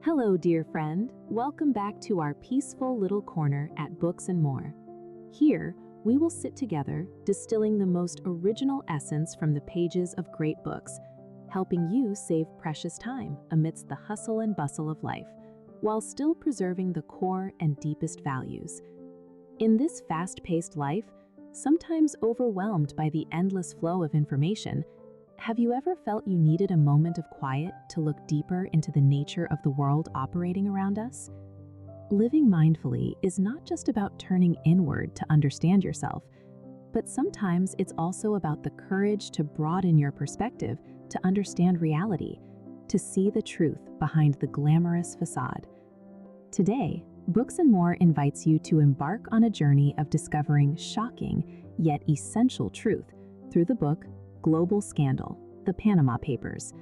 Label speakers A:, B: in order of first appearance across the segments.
A: Hello, dear friend. Welcome back to our peaceful little corner at Books and More. Here, we will sit together, distilling the most original essence from the pages of great books, helping you save precious time amidst the hustle and bustle of life, while still preserving the core and deepest values. In this fast-paced life, sometimes overwhelmed by the endless flow of information, have you ever felt you needed a moment of quiet to look deeper into the nature of the world operating around us? Living mindfully is not just about turning inward to understand yourself, but sometimes it's also about the courage to broaden your perspective to understand reality, to see the truth behind the glamorous facade. Today, Books and More invites you to embark on a journey of discovering shocking yet essential truth through the book Global Scandal: The Panama Papers.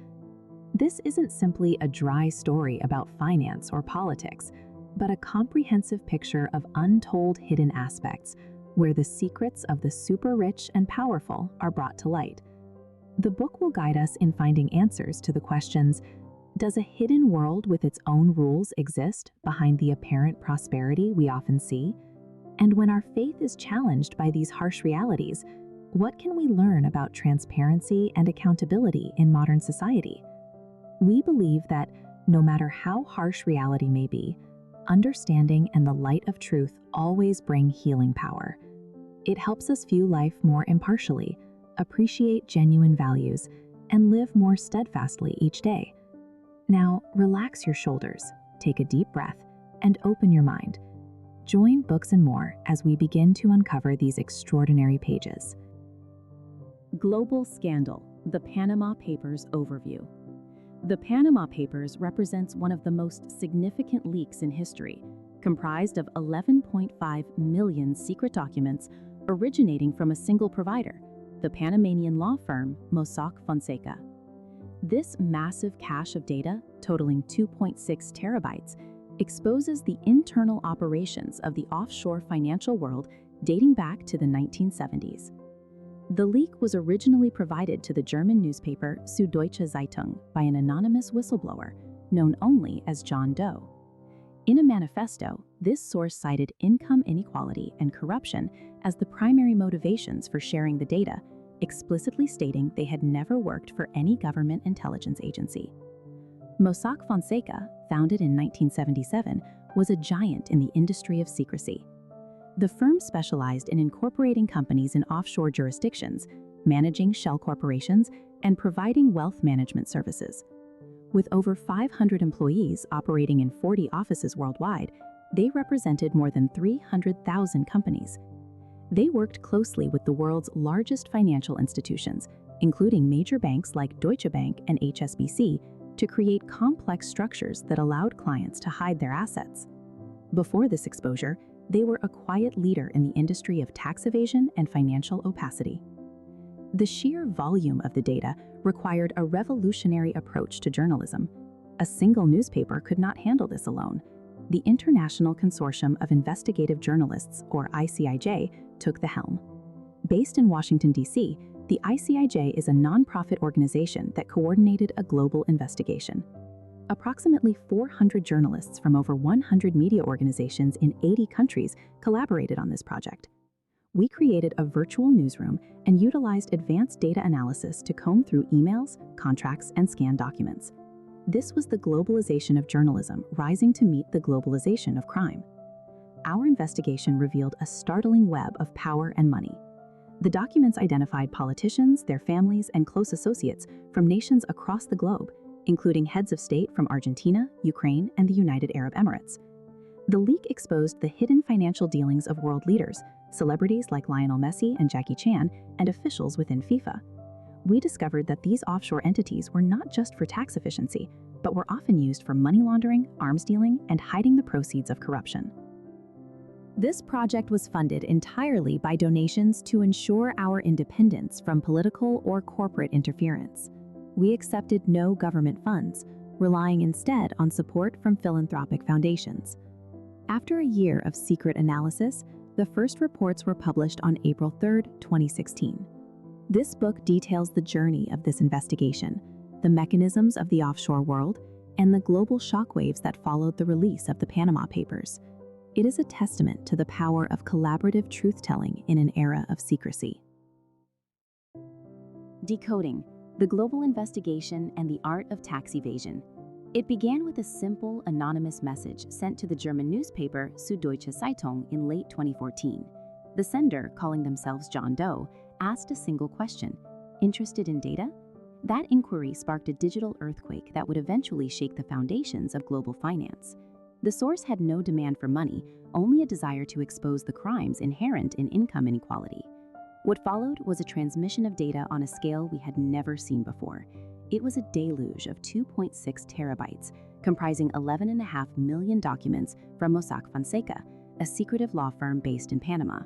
A: This isn't simply a dry story about finance or politics, but a comprehensive picture of untold hidden aspects where the secrets of the super rich and powerful are brought to light. The book will guide us in finding answers to the questions: does a hidden world with its own rules exist behind the apparent prosperity we often see? And when our faith is challenged by these harsh realities, what can we learn about transparency and accountability in modern society? We believe that no matter how harsh reality may be, understanding and the light of truth always bring healing power. It helps us view life more impartially, appreciate genuine values, and live more steadfastly each day. Now, relax your shoulders, take a deep breath, and open your mind. Join Books and More as we begin to uncover these extraordinary pages. Global Scandal: The Panama Papers Overview. The Panama Papers represents one of the most significant leaks in history, comprised of 11.5 million secret documents originating from a single provider, the Panamanian law firm Mossack Fonseca. This massive cache of data, totaling 2.6 terabytes, exposes the internal operations of the offshore financial world dating back to the 1970s. The leak was originally provided to the German newspaper Süddeutsche Zeitung by an anonymous whistleblower, known only as John Doe. In a manifesto, this source cited income inequality and corruption as the primary motivations for sharing the data, explicitly stating they had never worked for any government intelligence agency. Mossack Fonseca, founded in 1977, was a giant in the industry of secrecy. The firm specialized in incorporating companies in offshore jurisdictions, managing shell corporations, and providing wealth management services. With over 500 employees operating in 40 offices worldwide, they represented more than 300,000 companies. They worked closely with the world's largest financial institutions, including major banks like Deutsche Bank and HSBC, to create complex structures that allowed clients to hide their assets. Before this exposure, they were a quiet leader in the industry of tax evasion and financial opacity. The sheer volume of the data required a revolutionary approach to journalism. A single newspaper could not handle this alone. The International Consortium of Investigative Journalists, or ICIJ, took the helm. Based in Washington, D.C., the ICIJ is a nonprofit organization that coordinated a global investigation. Approximately 400 journalists from over 100 media organizations in 80 countries collaborated on this project. We created a virtual newsroom and utilized advanced data analysis to comb through emails, contracts, and scan documents. This was the globalization of journalism rising to meet the globalization of crime. Our investigation revealed a startling web of power and money. The documents identified politicians, their families, and close associates from nations across the globe, including heads of state from Argentina, Ukraine, and the United Arab Emirates. The leak exposed the hidden financial dealings of world leaders, celebrities like Lionel Messi and Jackie Chan, and officials within FIFA. We discovered that these offshore entities were not just for tax efficiency, but were often used for money laundering, arms dealing, and hiding the proceeds of corruption. This project was funded entirely by donations to ensure our independence from political or corporate interference. We accepted no government funds, relying instead on support from philanthropic foundations. After a year of secret analysis, the first reports were published on April 3, 2016. This book details the journey of this investigation, the mechanisms of the offshore world, and the global shockwaves that followed the release of the Panama Papers. It is a testament to the power of collaborative truth-telling in an era of secrecy. Decoding, the global investigation and the art of tax evasion. It began with a simple, anonymous message sent to the German newspaper Süddeutsche Zeitung in late 2014. The sender, calling themselves John Doe, asked a single question: interested in data? That inquiry sparked a digital earthquake that would eventually shake the foundations of global finance. The source had no demand for money, only a desire to expose the crimes inherent in income inequality. What followed was a transmission of data on a scale we had never seen before. It was a deluge of 2.6 terabytes, comprising 11.5 million documents from Mossack Fonseca, a secretive law firm based in Panama.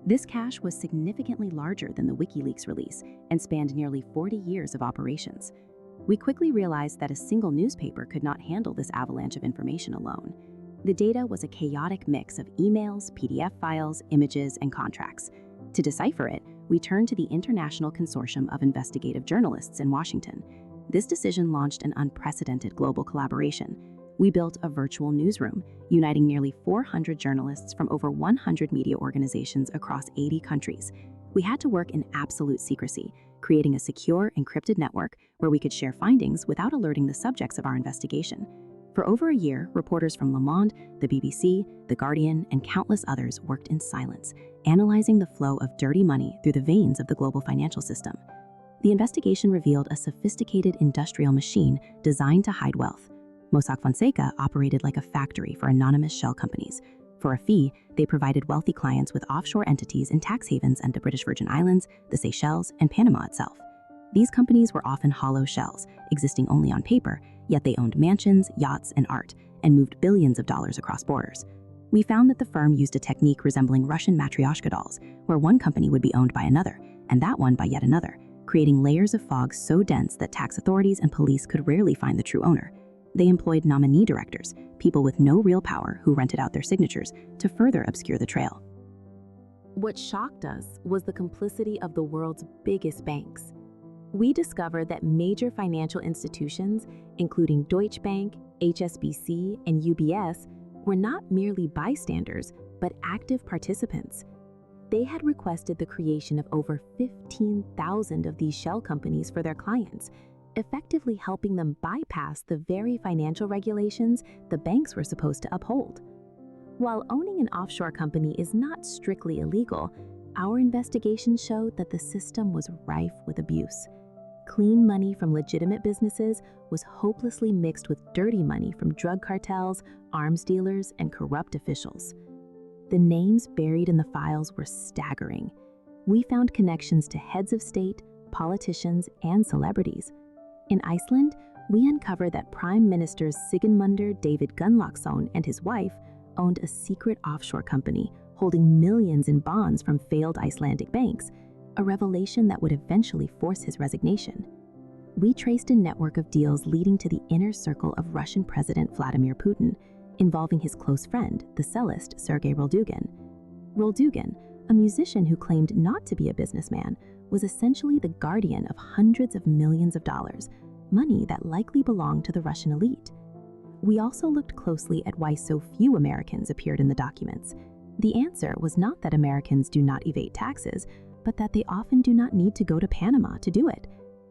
A: This cache was significantly larger than the WikiLeaks release and spanned nearly 40 years of operations. We quickly realized that a single newspaper could not handle this avalanche of information alone. The data was a chaotic mix of emails, PDF files, images, and contracts. To decipher it, we turned to the International Consortium of Investigative Journalists in Washington. This decision launched an unprecedented global collaboration. We built a virtual newsroom, uniting nearly 400 journalists from over 100 media organizations across 80 countries. We had to work in absolute secrecy, creating a secure, encrypted network where we could share findings without alerting the subjects of our investigation. For over a year, reporters from Le Monde, the BBC, The Guardian, and countless others worked in silence, analyzing the flow of dirty money through the veins of the global financial system. The investigation revealed a sophisticated industrial machine designed to hide wealth. Mossack Fonseca operated like a factory for anonymous shell companies. For a fee, they provided wealthy clients with offshore entities in tax havens and the British Virgin Islands, the Seychelles, and Panama itself. These companies were often hollow shells, existing only on paper, yet they owned mansions, yachts, and art, and moved billions of dollars across borders. We found that the firm used a technique resembling Russian matryoshka dolls, where one company would be owned by another, and that one by yet another, creating layers of fog so dense that tax authorities and police could rarely find the true owner. They employed nominee directors, people with no real power who rented out their signatures, to further obscure the trail. What shocked us was the complicity of the world's biggest banks. We discovered that major financial institutions, including Deutsche Bank, HSBC, and UBS, were not merely bystanders, but active participants. They had requested the creation of over 15,000 of these shell companies for their clients, effectively helping them bypass the very financial regulations the banks were supposed to uphold. While owning an offshore company is not strictly illegal, our investigation showed that the system was rife with abuse. Clean money from legitimate businesses was hopelessly mixed with dirty money from drug cartels, arms dealers, and corrupt officials. The names buried in the files were staggering. We found connections to heads of state, politicians, and celebrities. In Iceland, we uncovered that Prime Minister Sigmundur David Gunnlaugsson and his wife owned a secret offshore company holding millions in bonds from failed Icelandic banks, a revelation that would eventually force his resignation. We traced a network of deals leading to the inner circle of Russian President Vladimir Putin, involving his close friend, the cellist Sergei Roldugin. Roldugin, a musician who claimed not to be a businessman, was essentially the guardian of hundreds of millions of dollars, money that likely belonged to the Russian elite. We also looked closely at why so few Americans appeared in the documents. The answer was not that Americans do not evade taxes, but that they often do not need to go to Panama to do it.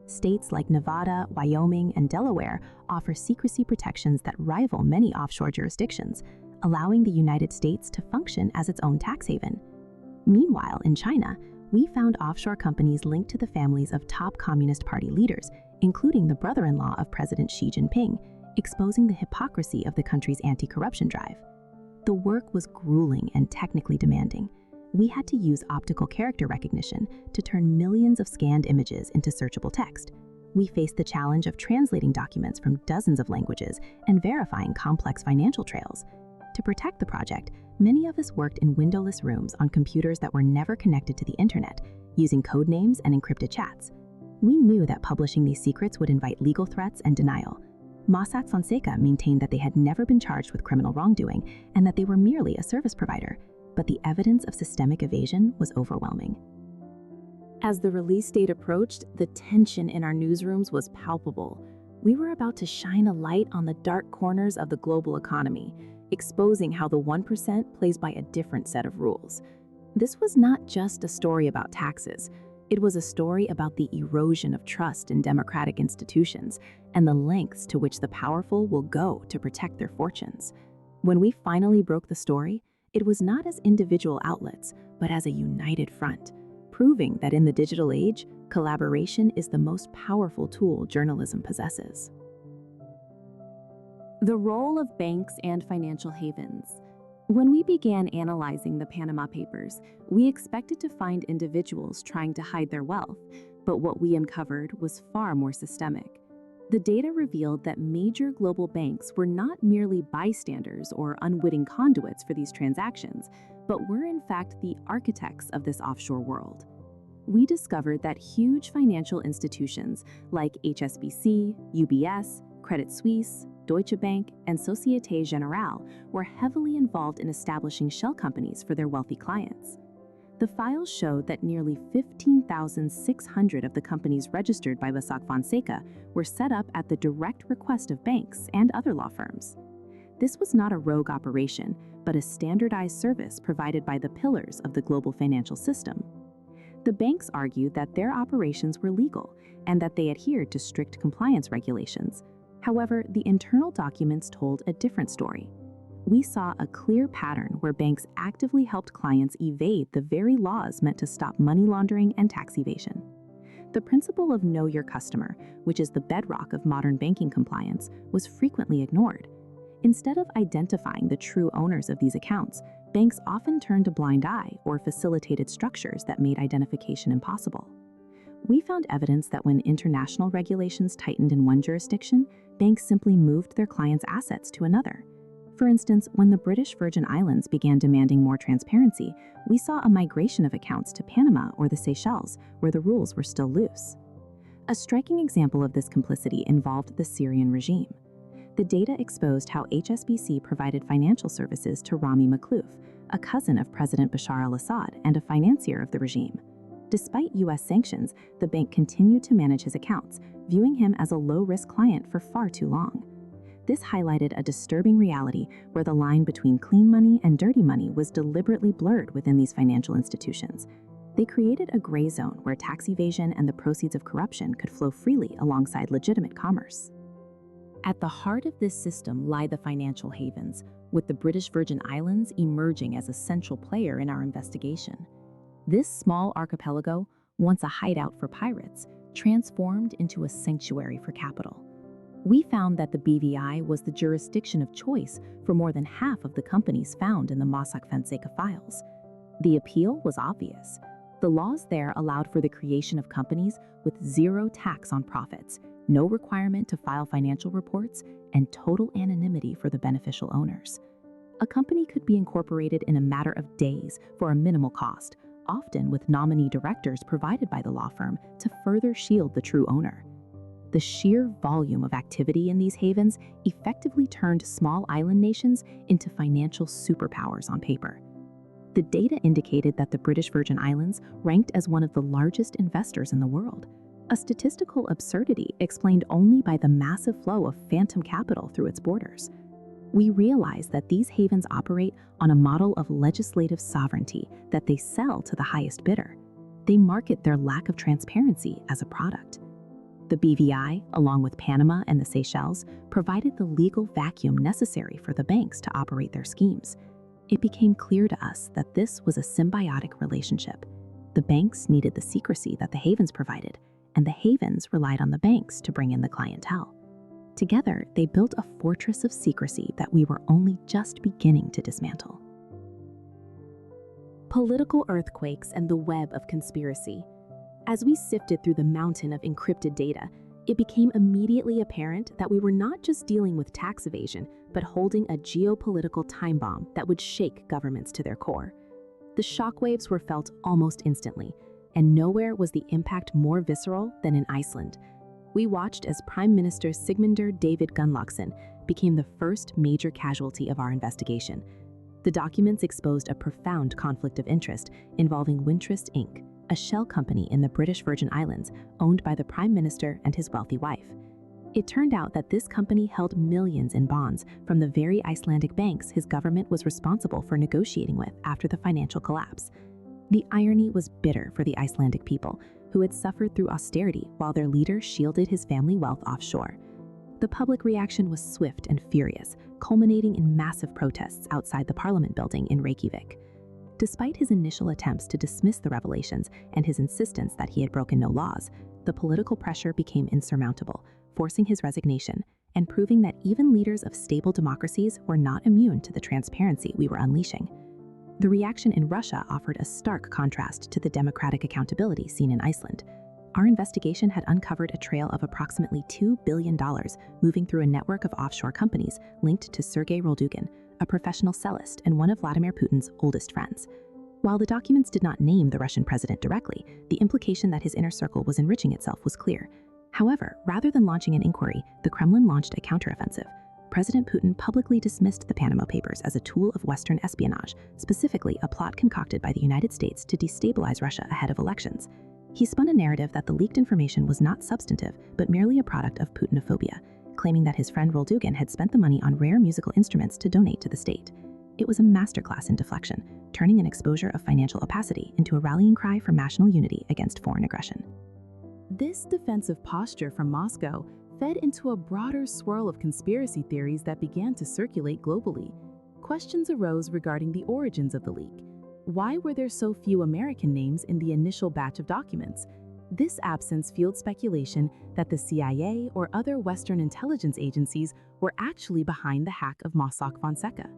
A: States like Nevada, Wyoming, and Delaware offer secrecy protections that rival many offshore jurisdictions, allowing the United States to function as its own tax haven. Meanwhile, in China, we found offshore companies linked to the families of top Communist Party leaders, including the brother-in-law of President Xi Jinping, exposing the hypocrisy of the country's anti-corruption drive. The work was grueling and technically demanding. We had to use optical character recognition to turn millions of scanned images into searchable text. We faced the challenge of translating documents from dozens of languages and verifying complex financial trails. To protect the project, many of us worked in windowless rooms on computers that were never connected to the internet, using code names and encrypted chats. We knew that publishing these secrets would invite legal threats and denial. Mossack Fonseca maintained that they had never been charged with criminal wrongdoing and that they were merely a service provider, but the evidence of systemic evasion was overwhelming. As the release date approached, the tension in our newsrooms was palpable. we were about to shine a light on the dark corners of the global economy, exposing how the 1% plays by a different set of rules. This was not just a story about taxes. It was a story about the erosion of trust in democratic institutions and the lengths to which the powerful will go to protect their fortunes. When we finally broke the story, it was not as individual outlets, but as a united front, proving that in the digital age, collaboration is the most powerful tool journalism possesses. The role of banks and financial havens. When we began analyzing the Panama Papers, we expected to find individuals trying to hide their wealth, but what we uncovered was far more systemic. The data revealed that major global banks were not merely bystanders or unwitting conduits for these transactions, but were in fact the architects of this offshore world. We discovered that huge financial institutions like HSBC, UBS, Credit Suisse, Deutsche Bank, and Société Générale were heavily involved in establishing shell companies for their wealthy clients. The files showed that nearly 15,600 of the companies registered by Mossack Fonseca were set up at the direct request of banks and other law firms. This was not a rogue operation, but a standardized service provided by the pillars of the global financial system. The banks argued that their operations were legal and that they adhered to strict compliance regulations. However, the internal documents told a different story. We saw a clear pattern where banks actively helped clients evade the very laws meant to stop money laundering and tax evasion. The principle of know your customer, which is the bedrock of modern banking compliance, was frequently ignored. Instead of identifying the true owners of these accounts, banks often turned a blind eye or facilitated structures that made identification impossible. We found evidence that when international regulations tightened in one jurisdiction, banks simply moved their clients' assets to another. For instance, when the British Virgin Islands began demanding more transparency, we saw a migration of accounts to Panama or the Seychelles, where the rules were still loose. A striking example of this complicity involved the Syrian regime. The data exposed how HSBC provided financial services to Rami Makhlouf, a cousin of President Bashar al-Assad and a financier of the regime. Despite U.S. sanctions, the bank continued to manage his accounts, viewing him as a low-risk client for far too long. This highlighted a disturbing reality where the line between clean money and dirty money was deliberately blurred within these financial institutions. They created a gray zone where tax evasion and the proceeds of corruption could flow freely alongside legitimate commerce. At the heart of this system lie the financial havens, with the British Virgin Islands emerging as a central player in our investigation. This small archipelago, once a hideout for pirates, transformed into a sanctuary for capital. We found that the BVI was the jurisdiction of choice for more than half of the companies found in the Mossack Fonseca files. The appeal was obvious. The laws there allowed for the creation of companies with zero tax on profits, no requirement to file financial reports, and total anonymity for the beneficial owners. A company could be incorporated in a matter of days for a minimal cost, often with nominee directors provided by the law firm to further shield the true owner. The sheer volume of activity in these havens effectively turned small island nations into financial superpowers on paper. The data indicated that the British Virgin Islands ranked as one of the largest investors in the world, a statistical absurdity explained only by the massive flow of phantom capital through its borders. We realize that these havens operate on a model of legislative sovereignty that they sell to the highest bidder. They market their lack of transparency as a product. The BVI, along with Panama and the Seychelles, provided the legal vacuum necessary for the banks to operate their schemes. It became clear to us that this was a symbiotic relationship. The banks needed the secrecy that the havens provided, and the havens relied on the banks to bring in the clientele. Together, they built a fortress of secrecy that we were only just beginning to dismantle. Political earthquakes and the web of conspiracy. As we sifted through the mountain of encrypted data, it became immediately apparent that we were not just dealing with tax evasion, but holding a geopolitical time bomb that would shake governments to their core. The shockwaves were felt almost instantly, and nowhere was the impact more visceral than in Iceland. We watched as Prime Minister Sigmundur David Gunnlaugsson became the first major casualty of our investigation. The documents exposed a profound conflict of interest involving Wintrust Inc., a shell company in the British Virgin Islands owned by the Prime Minister and his wealthy wife. It turned out that this company held millions in bonds from the very Icelandic banks his government was responsible for negotiating with after the financial collapse. The irony was bitter for the Icelandic people, who had suffered through austerity while their leader shielded his family wealth offshore. The public reaction was swift and furious, culminating in massive protests outside the Parliament building in Reykjavik. Despite his initial attempts to dismiss the revelations and his insistence that he had broken no laws, the political pressure became insurmountable, forcing his resignation and proving that even leaders of stable democracies were not immune to the transparency we were unleashing. The reaction in Russia offered a stark contrast to the democratic accountability seen in Iceland. Our investigation had uncovered a trail of approximately $2 billion moving through a network of offshore companies linked to Sergei Roldugin, a professional cellist and one of Vladimir Putin's oldest friends. While the documents did not name the Russian president directly, the implication that his inner circle was enriching itself was clear. However, rather than launching an inquiry, the Kremlin launched a counteroffensive. President Putin publicly dismissed the Panama Papers as a tool of Western espionage, specifically a plot concocted by the United States to destabilize Russia ahead of elections. He spun a narrative that the leaked information was not substantive, but merely a product of Putinophobia, claiming that his friend Roldugin had spent the money on rare musical instruments to donate to the state. It was a masterclass in deflection, turning an exposure of financial opacity into a rallying cry for national unity against foreign aggression.
B: This defensive posture from Moscow fed into a broader swirl of conspiracy theories that began to circulate globally. Questions arose regarding the origins of the leak. Why were there so few American names in the initial batch of documents? This absence fueled speculation that the CIA or other Western intelligence agencies were actually behind the hack of Mossack Fonseca.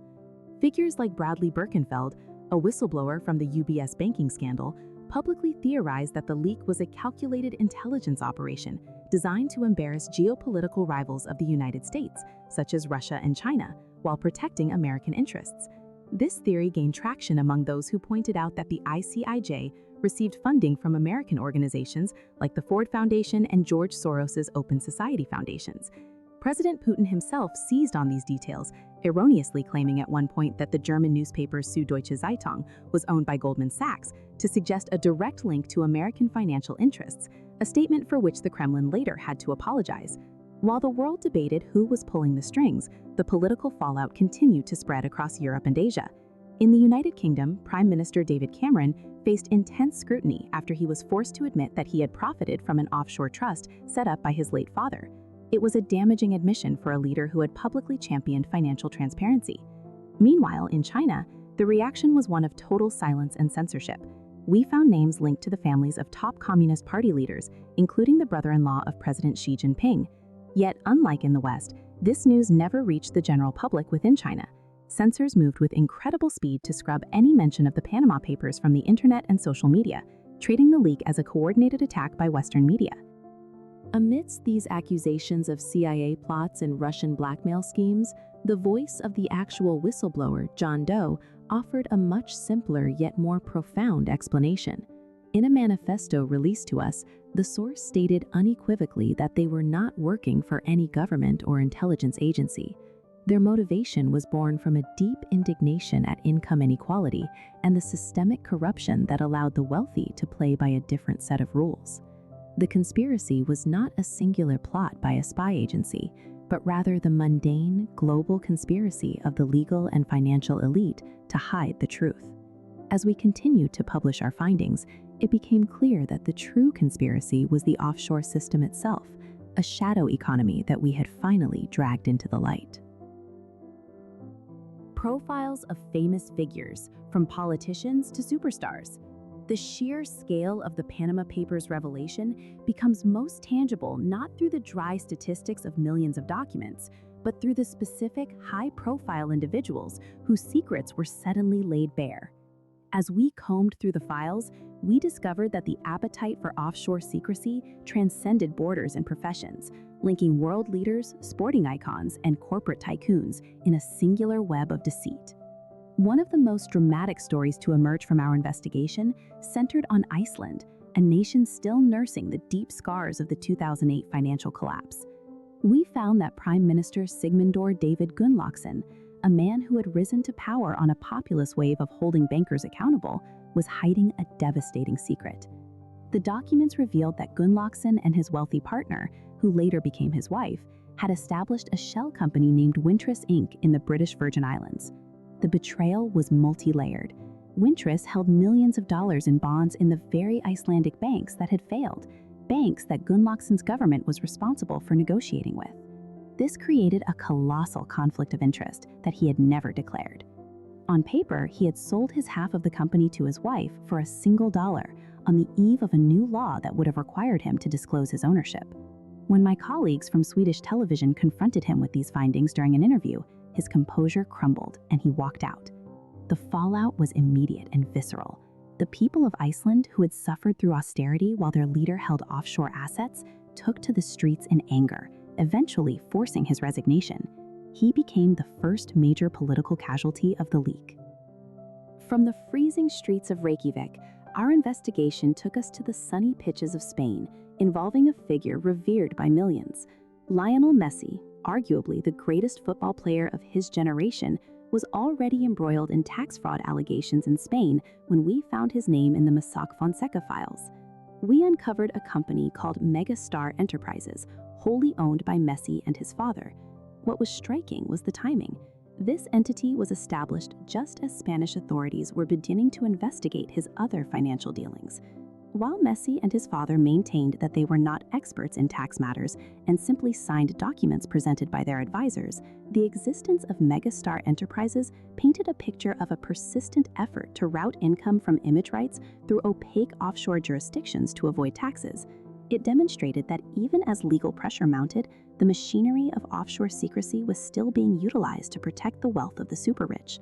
B: Figures like Bradley Birkenfeld, a whistleblower from the UBS banking scandal, publicly theorized that the leak was a calculated intelligence operation designed to embarrass geopolitical rivals of the United States, such as Russia and China, while protecting American interests. This theory gained traction among those who pointed out that the ICIJ received funding from American organizations like the Ford Foundation and George Soros's Open Society Foundations. President Putin himself seized on these details, erroneously claiming at one point that the German newspaper Süddeutsche Zeitung was owned by Goldman Sachs to suggest a direct link to American financial interests, a statement for which the Kremlin later had to apologize. While the world debated who was pulling the strings, the political fallout continued to spread across Europe and Asia. In the United Kingdom, Prime Minister David Cameron faced intense scrutiny after he was forced to admit that he had profited from an offshore trust set up by his late father. It was a damaging admission for a leader who had publicly championed financial transparency. Meanwhile, in China, the reaction was one of total silence and censorship. We found names linked to the families of top Communist Party leaders, including the brother-in-law of President Xi Jinping. Yet, unlike in the West, this news never reached the general public within China. Censors moved with incredible speed to scrub any mention of the Panama Papers from the internet and social media, treating the leak as a coordinated attack by Western media. Amidst these accusations of CIA plots and Russian blackmail schemes, the voice of the actual whistleblower, John Doe, offered a much simpler yet more profound explanation. In a manifesto released to us, the source stated unequivocally that they were not working for any government or intelligence agency. Their motivation was born from a deep indignation at income inequality and the systemic corruption that allowed the wealthy to play by a different set of rules. The conspiracy was not a singular plot by a spy agency, but rather the mundane, global conspiracy of the legal and financial elite to hide the truth. As we continued to publish our findings, it became clear that the true conspiracy was the offshore system itself, a shadow economy that we had finally dragged into the light. Profiles of famous figures, from politicians to superstars. The sheer scale of the Panama Papers revelation becomes most tangible not through the dry statistics of millions of documents, but through the specific, high-profile individuals whose secrets were suddenly laid bare. As we combed through the files, we discovered that the appetite for offshore secrecy transcended borders and professions, linking world leaders, sporting icons, and corporate tycoons in a singular web of deceit. One of the most dramatic stories to emerge from our investigation centered on Iceland, a nation still nursing the deep scars of the 2008 financial collapse. We found that Prime Minister Sigmundur David Gunnlaugsson, a man who had risen to power on a populist wave of holding bankers accountable, was hiding a devastating secret. The documents revealed that Gunnlaugsson and his wealthy partner,
A: who later became his wife, had established a shell company named Wintris Inc. in the British Virgin Islands. The betrayal was multi-layered. Wintris held millions of dollars in bonds in the very Icelandic banks that had failed, banks that Gunnlaugson's government was responsible for negotiating with. This created a colossal conflict of interest that he had never declared. On paper, he had sold his half of the company to his wife for a single dollar on the eve of a new law that would have required him to disclose his ownership. When my colleagues from Swedish television confronted him with these findings during an interview, his composure crumbled and he walked out. The fallout was immediate and visceral. The people of Iceland, who had suffered through austerity while their leader held offshore assets, took to the streets in anger, eventually forcing his resignation. He became the first major political casualty of the leak. From the freezing streets of Reykjavik, our investigation took us to the sunny pitches of Spain, involving a figure revered by millions. Lionel Messi, arguably the greatest football player of his generation, was already embroiled in tax fraud allegations in Spain when we found his name in the Mossack Fonseca files. We uncovered a company called Megastar Enterprises, wholly owned by Messi and his father. What was striking was the timing. This entity was established just as Spanish authorities were beginning to investigate his other financial dealings. While Messi and his father maintained that they were not experts in tax matters and simply signed documents presented by their advisors, the existence of Megastar Enterprises painted a picture of a persistent effort to route income from image rights through opaque offshore jurisdictions to avoid taxes. It demonstrated that even as legal pressure mounted, the machinery of offshore secrecy was still being utilized to protect the wealth of the super-rich.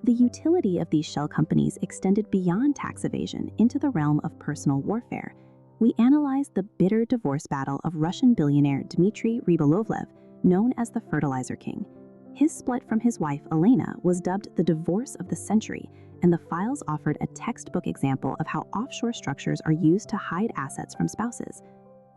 A: The utility of these shell companies extended beyond tax evasion into the realm of personal warfare. We analyzed the bitter divorce battle of Russian billionaire Dmitry Rybolovlev, known as the Fertilizer King. His split from his wife Elena was dubbed the divorce of the century, and the files offered a textbook example of how offshore structures are used to hide assets from spouses.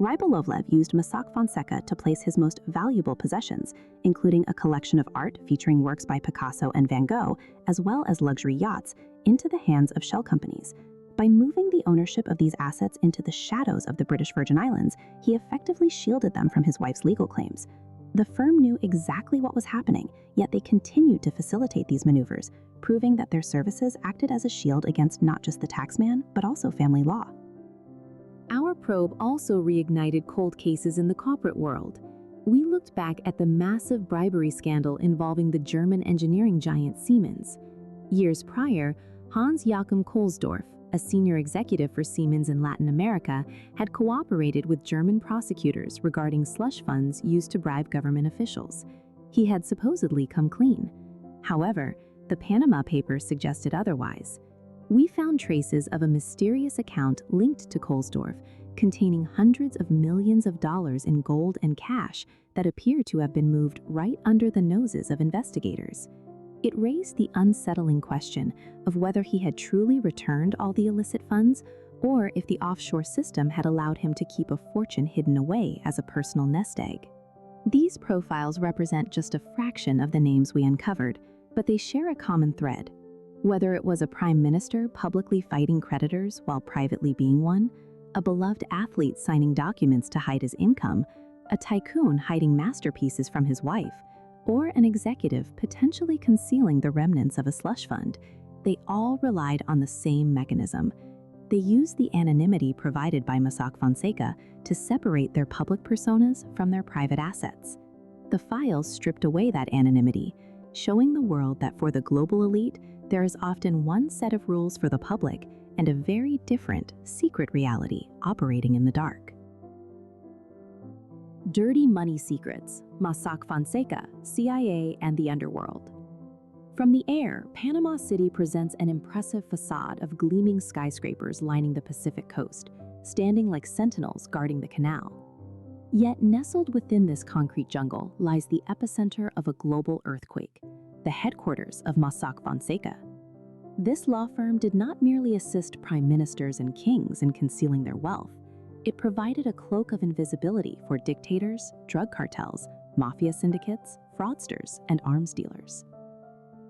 A: Rybolovlev used Mossack Fonseca to place his most valuable possessions, including a collection of art featuring works by Picasso and Van Gogh, as well as luxury yachts, into the hands of shell companies. By moving the ownership of these assets into the shadows of the British Virgin Islands, he effectively shielded them from his wife's legal claims. The firm knew exactly what was happening, yet they continued to facilitate these maneuvers, proving that their services acted as a shield against not just the taxman, but also family law. Our probe also reignited cold cases in the corporate world. We looked back at the massive bribery scandal involving the German engineering giant Siemens. Years prior, Hans-Joachim Kohlsdorf, a senior executive for Siemens in Latin America, had cooperated with German prosecutors regarding slush funds used to bribe government officials. He had supposedly come clean. However, the Panama Papers suggested otherwise. We found traces of a mysterious account linked to Kohlsdorf, containing hundreds of millions of dollars in gold and cash that appear to have been moved right under the noses of investigators. It raised the unsettling question of whether he had truly returned all the illicit funds, or if the offshore system had allowed him to keep a fortune hidden away as a personal nest egg. These profiles represent just a fraction of the names we uncovered, but they share a common thread. Whether it was a prime minister publicly fighting creditors while privately being one, a beloved athlete signing documents to hide his income, a tycoon hiding masterpieces from his wife, or an executive potentially concealing the remnants of a slush fund, they all relied on the same mechanism. They used the anonymity provided by Mossack Fonseca to separate their public personas from their private assets. The files stripped away that anonymity, showing the world that for the global elite, there is often one set of rules for the public and a very different, secret reality operating in the dark. Dirty Money Secrets, Mossack Fonseca, CIA, and the Underworld. From the air, Panama City presents an impressive facade of gleaming skyscrapers lining the Pacific coast, standing like sentinels guarding the canal. Yet nestled within this concrete jungle lies the epicenter of a global earthquake, the headquarters of Mossack Fonseca. This law firm did not merely assist prime ministers and kings in concealing their wealth. It provided a cloak of invisibility for dictators, drug cartels, mafia syndicates, fraudsters, and arms dealers.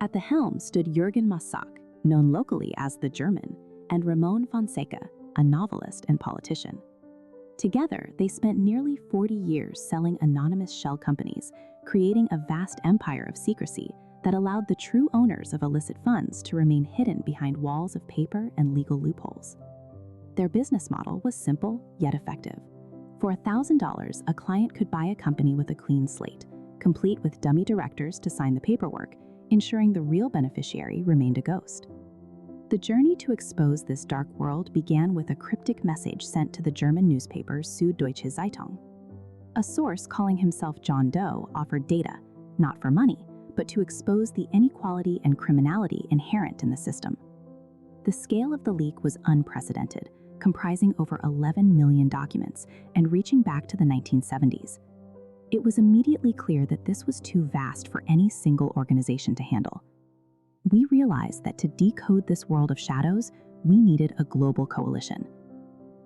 A: At the helm stood Jürgen Mossack, known locally as the German, and Ramon Fonseca, a novelist and politician.
B: Together, they spent nearly 40 years selling anonymous shell companies, creating a vast empire of secrecy that allowed the true owners of illicit funds to remain hidden behind walls of paper and legal loopholes. Their business model was simple yet effective. For $1,000, a client could buy a company with a clean slate, complete with dummy directors to sign the paperwork, ensuring the real beneficiary remained a ghost. The journey to expose this dark world began with a cryptic message sent to the German newspaper Süddeutsche Zeitung. A source calling himself John Doe offered data, not for money, but to expose the inequality and criminality inherent in the system. The scale of the leak was unprecedented, comprising over 11 million documents and reaching back to the 1970s. It was immediately clear that this was too vast for any single organization to handle. We realized that to decode this world of shadows, we needed a global coalition.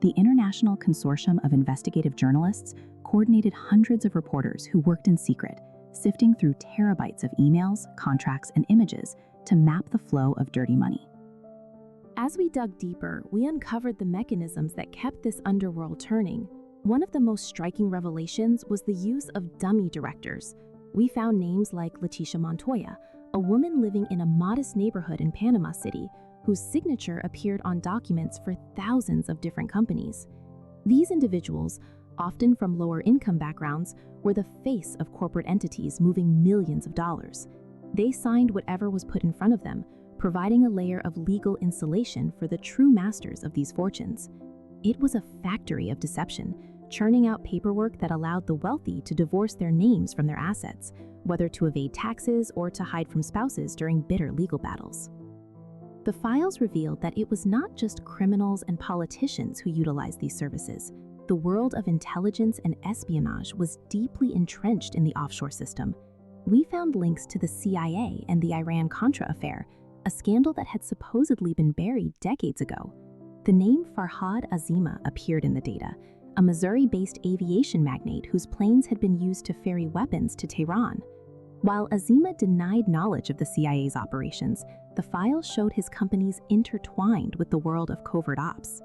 B: The International Consortium of Investigative Journalists coordinated hundreds of reporters who worked in secret, sifting through terabytes of emails, contracts, and images to map the flow of dirty money.
A: As we dug deeper, we uncovered the mechanisms that kept this underworld turning. One of the most striking revelations was the use of dummy directors. We found names like Leticia Montoya, a woman living in a modest neighborhood in Panama City, whose signature appeared on documents for thousands of different companies. These individuals, often from lower income backgrounds, were the face of corporate entities moving millions of dollars. They signed whatever was put in front of them, providing a layer of legal insulation for the true masters of these fortunes. It was a factory of deception, churning out paperwork that allowed the wealthy to divorce their names from their assets, whether to evade taxes or to hide from spouses during bitter legal battles. The files revealed that it was not just criminals and politicians who utilized these services. The world of intelligence and espionage was deeply entrenched in the offshore system. We found links to the CIA and the Iran-Contra affair, a scandal that had supposedly been buried decades ago. The name Farhad Azima appeared in the data, a Missouri-based aviation magnate whose planes had been used to ferry weapons to Tehran. While Azima denied knowledge of the CIA's operations, the files showed his companies intertwined with the world of covert ops.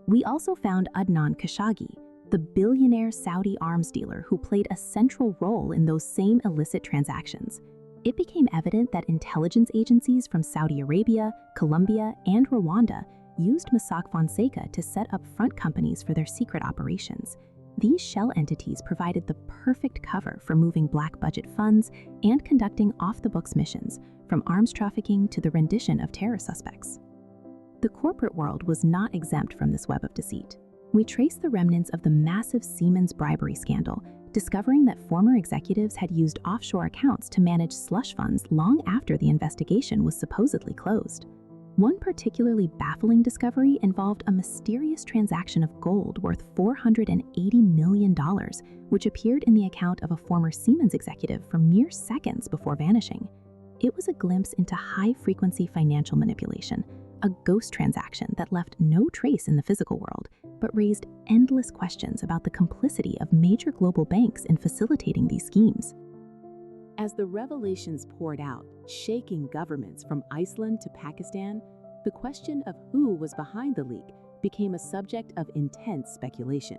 A: We also found Adnan Khashoggi, the billionaire Saudi arms dealer who played a central role in those same illicit transactions. It became evident that intelligence agencies from Saudi Arabia, Colombia, and Rwanda used Mossack Fonseca to set up front companies for their secret operations. These shell entities provided the perfect cover for moving black budget funds and conducting off-the-books missions, from arms trafficking to the rendition of terror suspects. The corporate world was not exempt from this web of deceit. We traced the remnants of the massive Siemens bribery scandal, discovering that former executives had used offshore accounts to manage slush funds long after the investigation was supposedly closed. One particularly baffling discovery involved a mysterious transaction of gold worth $480 million, which appeared in the account of a former Siemens executive for mere seconds before vanishing. It was a glimpse into high-frequency financial manipulation, a ghost transaction that left no trace in the physical world, but raised endless questions about the complicity of major global banks in facilitating these schemes.
B: As the revelations poured out, shaking governments from Iceland to Pakistan, the question of who was behind the leak became a subject of intense speculation.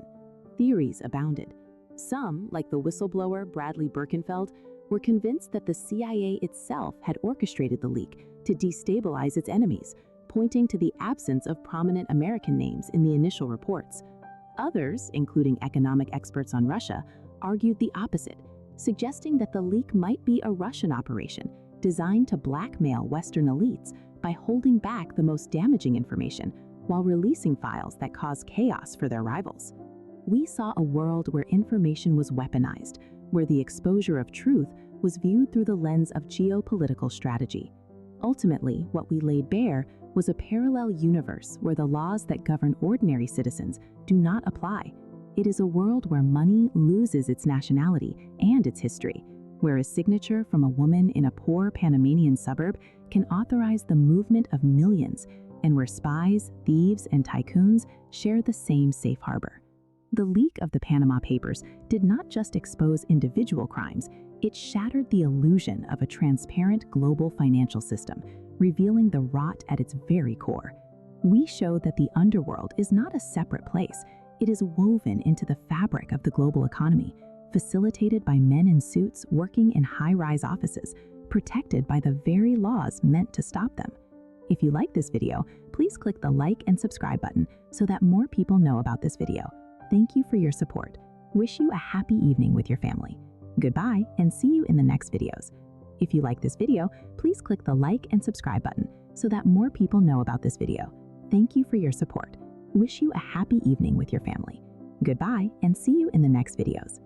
B: Theories abounded. Some, like the whistleblower Bradley Birkenfeld, were convinced that the CIA itself had orchestrated the leak to destabilize its enemies, pointing to the absence of prominent American names in the initial reports. Others, including economic experts on Russia, argued the opposite, suggesting that the leak might be a Russian operation designed to blackmail Western elites by holding back the most damaging information while releasing files that cause chaos for their rivals. We saw a world where information was weaponized, where the exposure of truth was viewed through the lens of geopolitical strategy. Ultimately, what we laid bare was a parallel universe where the laws that govern ordinary citizens do not apply. It is a world where money loses its nationality and its history, where a signature from a woman in a poor Panamanian suburb can authorize the movement of millions, and where spies, thieves, and tycoons share the same safe harbor. The leak of the Panama Papers did not just expose individual crimes, it shattered the illusion of a transparent global financial system, revealing the rot at its very core. We showed that the underworld is not a separate place. It is woven into the fabric of the global economy, facilitated by men in suits working in high-rise offices, protected by the very laws meant to stop them. If you like this video, please click the like and subscribe button so that more people know about this video. Thank you for your support. Wish you a happy evening with your family. Goodbye, and see you in the next videos. If you like this video, please click the like and subscribe button so that more people know about this video. Thank you for your support. Wish you a happy evening with your family. Goodbye, and see you in the next videos.